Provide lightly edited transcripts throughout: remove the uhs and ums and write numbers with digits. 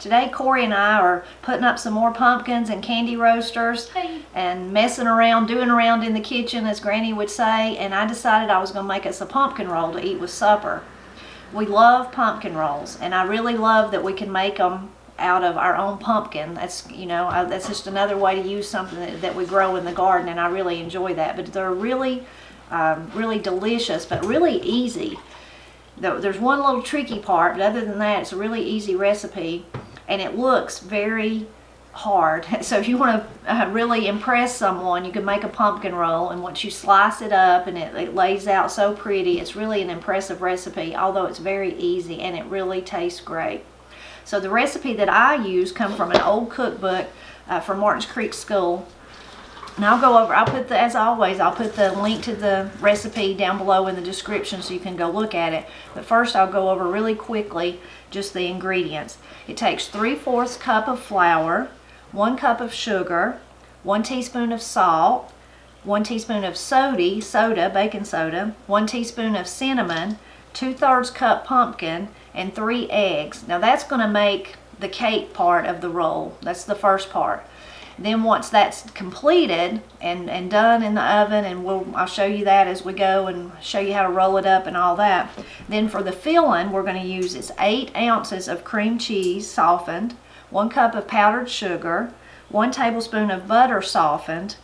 today Corey and I are putting up some more pumpkins and candy roasters and messing around, doing around in the kitchen, as Granny would say, and I decided I was going to make us a pumpkin roll to eat with supper. We love pumpkin rolls, and I really love that we can make them out of our own pumpkin. That's, you know, that's just another way to use something that we grow in the garden, and I really enjoy that. But they're really really delicious, but really easy. There's one little tricky part, but other than that, it's a really easy recipe, and it looks very hard. So if you want to really impress someone, you can make a pumpkin roll, and once you slice it up and it lays out so pretty, it's really an impressive recipe, although it's very easy, and it really tastes great. So the recipe that I use comes from an old cookbook from Martins Creek School. And I'll go over, as always, I'll put the link to the recipe down below in the description so you can go look at it. But first I'll go over really quickly just the ingredients. It takes 3/4 cup of flour, 1 cup of sugar, 1 teaspoon of salt, 1 teaspoon of soda, baking soda, 1 teaspoon of cinnamon, 2/3 cup pumpkin, and 3 eggs. Now that's going to make the cake part of the roll. That's the first part. Then once that's completed and done in the oven, and I'll show you that as we go and show you how to roll it up and all that. Then for the filling, we're going to use 8 ounces of cream cheese softened, 1 cup of powdered sugar, 1 tablespoon of butter softened,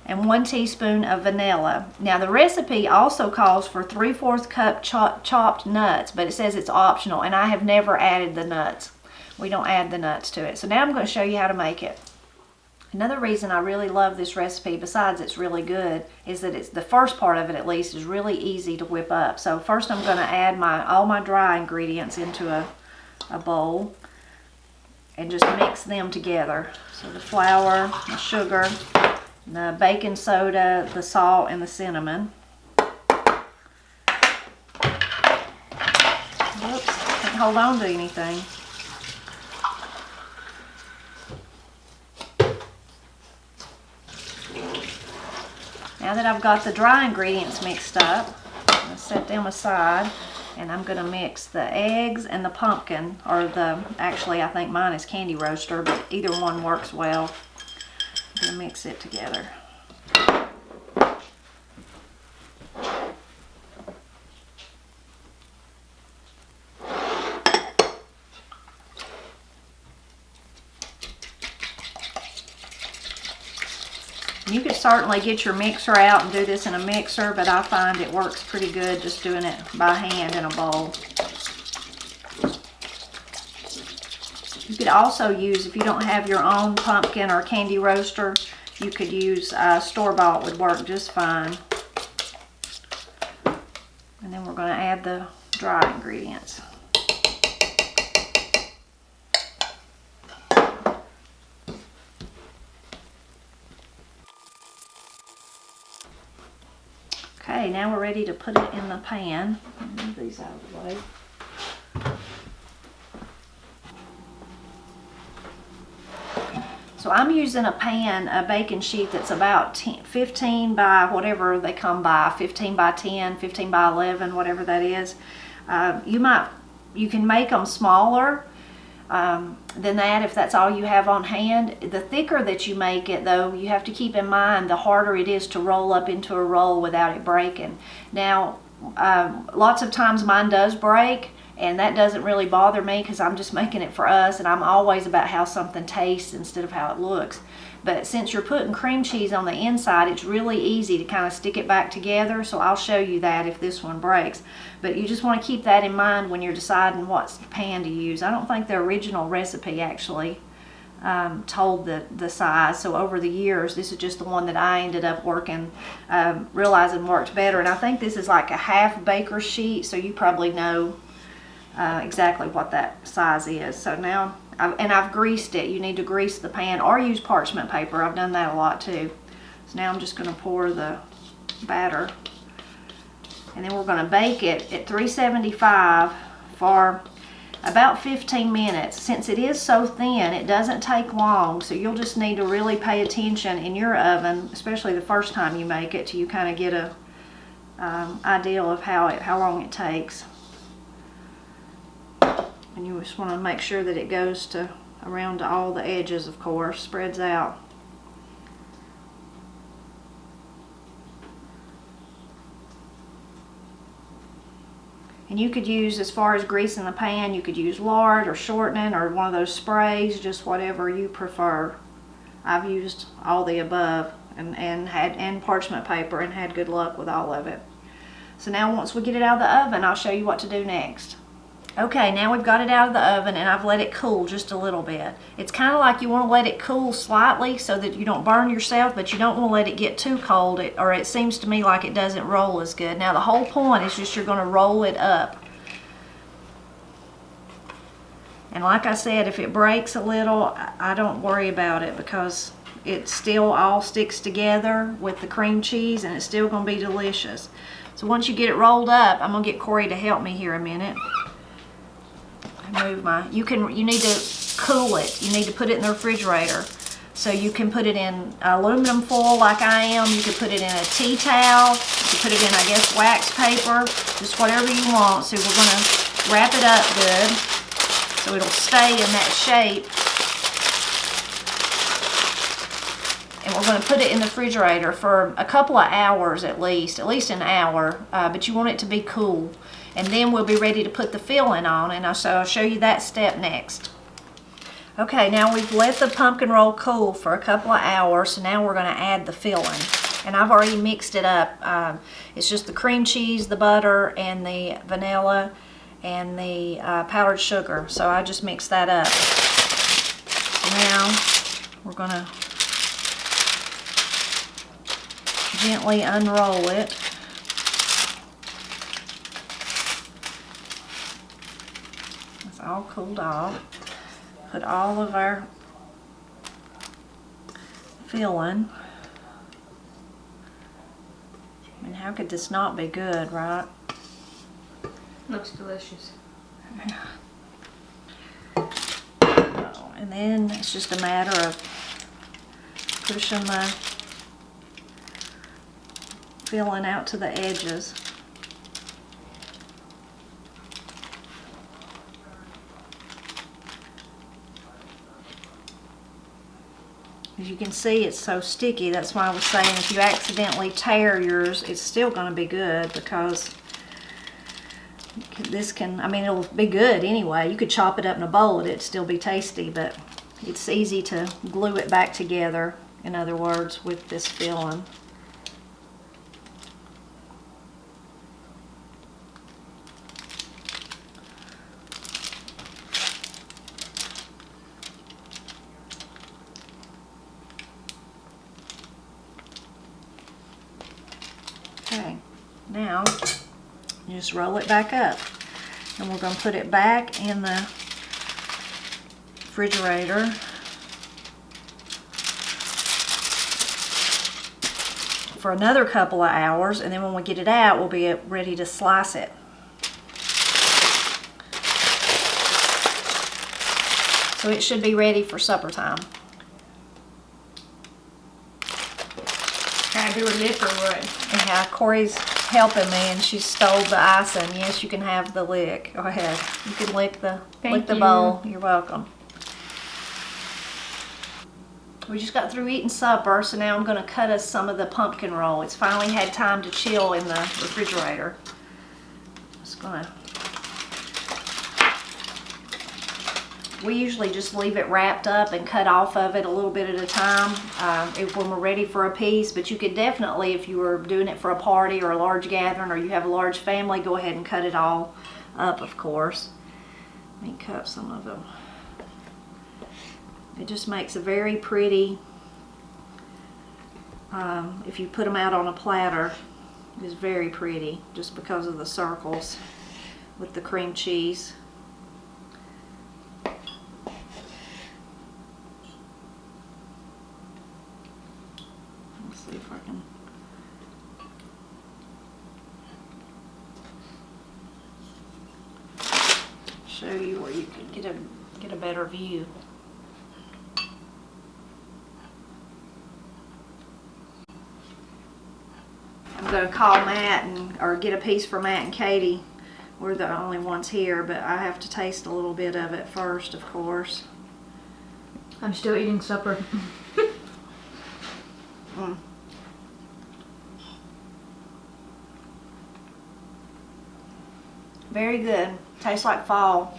and 1 teaspoon of vanilla. Now the recipe also calls for 3/4 cup chopped nuts, but it says it's optional, and I have never added the nuts. We don't add the nuts to it. So now I'm going to show you how to make it. Another reason I really love this recipe, besides it's really good, is that it's the first part of it, at least, is really easy to whip up. So first I'm going to add all my dry ingredients into a bowl and just mix them together. So the flour, the sugar, the baking soda, the salt, and the cinnamon. Whoops, can't hold on to anything. Now that I've got the dry ingredients mixed up, I'm going to set them aside, and I'm going to mix the eggs and the pumpkin, or actually I think mine is candy roaster, but either one works well. I'm going to mix it together. You could certainly get your mixer out and do this in a mixer, but I find it works pretty good just doing it by hand in a bowl. You could also use, if you don't have your own pumpkin or candy roaster, you could use store-bought, would work just fine. And then we're going to add the dry ingredients. Okay, now we're ready to put it in the pan. Move these out of the way. So I'm using a pan, a baking sheet that's about 15 by whatever they come by, 15 by 10, 15 by 11, whatever that is. You can make them smaller than that if that's all you have on hand. The thicker that you make it, though, you have to keep in mind the harder it is to roll up into a roll without it breaking. Now, lots of times mine does break, and that doesn't really bother me because I'm just making it for us, and I'm always about how something tastes instead of how it looks. But since you're putting cream cheese on the inside, it's really easy to kind of stick it back together, so I'll show you that if this one breaks. But you just want to keep that in mind when you're deciding what pan to use. I don't think the original recipe actually told the size, so over the years this is just the one that I ended up realizing worked better. And I think this is like a half baker sheet, so you probably know exactly what that size is. So now, I've greased it. You need to grease the pan or use parchment paper. I've done that a lot too. So now I'm just going to pour the batter, and then we're going to bake it at 375 for about 15 minutes. Since it is so thin, it doesn't take long, so you'll just need to really pay attention in your oven, especially the first time you make it, till you kind of get a idea of how long it takes. And you just want to make sure that it goes to around all the edges, of course, spreads out. And you could use, as far as greasing the pan, you could use lard or shortening or one of those sprays, just whatever you prefer. I've used all the above and parchment paper and had good luck with all of it. So now once we get it out of the oven, I'll show you what to do next. Okay, now we've got it out of the oven and I've let it cool just a little bit. It's kind of like you want to let it cool slightly so that you don't burn yourself, but you don't want to let it get too cold, or it seems to me like it doesn't roll as good. Now the whole point is just you're going to roll it up. And like I said, if it breaks a little, I don't worry about it because it still all sticks together with the cream cheese and it's still going to be delicious. So once you get it rolled up, I'm going to get Corey to help me here a minute. Move my, you need to cool it. You need to put it in the refrigerator. So you can put it in aluminum foil like I am. You can put it in a tea towel. You can put it in, I guess, wax paper. Just whatever you want. So we're going to wrap it up good so it'll stay in that shape. And we're going to put it in the refrigerator for a couple of hours at least an hour. But you want it to be cool. And then we'll be ready to put the filling on, and I'll show you that step next. Okay, now we've let the pumpkin roll cool for a couple of hours, so now we're going to add the filling. And I've already mixed it up. It's just the cream cheese, the butter, and the vanilla, and the powdered sugar. So I just mixed that up. Now we're going to gently unroll it. All cooled off. Put all of our filling. I mean, how could this not be good, right? Looks delicious. And then it's just a matter of pushing the filling out to the edges. As you can see, it's so sticky. That's why I was saying if you accidentally tear yours, it's still going to be good because this can, I mean, it'll be good anyway. You could chop it up in a bowl and it'd still be tasty, but it's easy to glue it back together, in other words, with this filling. Okay, now you just roll it back up and we're going to put it back in the refrigerator for another couple of hours, and then when we get it out we'll be ready to slice it. So it should be ready for supper time. Can I do a lick or what? Yeah, Corey's helping me and she stole the icing. Yes, you can have the lick. Go ahead. You can lick the bowl. You're welcome. We just got through eating supper, so now I'm going to cut us some of the pumpkin roll. It's finally had time to chill in the refrigerator. Just going to... We usually just leave it wrapped up and cut off of it a little bit at a time when we're ready for a piece. But you could definitely, if you were doing it for a party or a large gathering or you have a large family, go ahead and cut it all up, of course. Let me cut some of them. It just makes a very pretty, if you put them out on a platter, it's very pretty just because of the circles with the cream cheese. See if I can show you where you can get a better view. I'm going to call Matt or get a piece for Matt and Katie. We're the only ones here, but I have to taste a little bit of it first, of course. I'm still eating supper. Mm. Very good. Tastes like fall,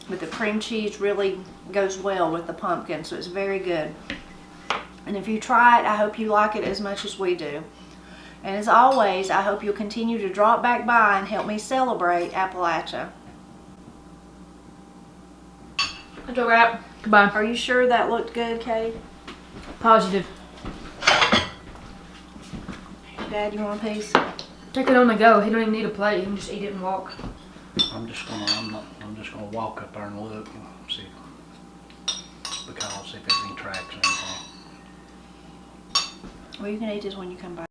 but the cream cheese really goes well with the pumpkin, so it's very good. And if you try it, I hope you like it as much as we do. And as always, I hope you'll continue to drop back by and help me celebrate Appalachia. That's a wrap. Goodbye. Are you sure that looked good, Kate? Positive. Dad, you want a piece? Take it on the go. He don't even need a plate. He can just eat it and walk. I'm just gonna walk up there and look and see, because see if there's any tracks or anything. Well, you can eat this when you come back.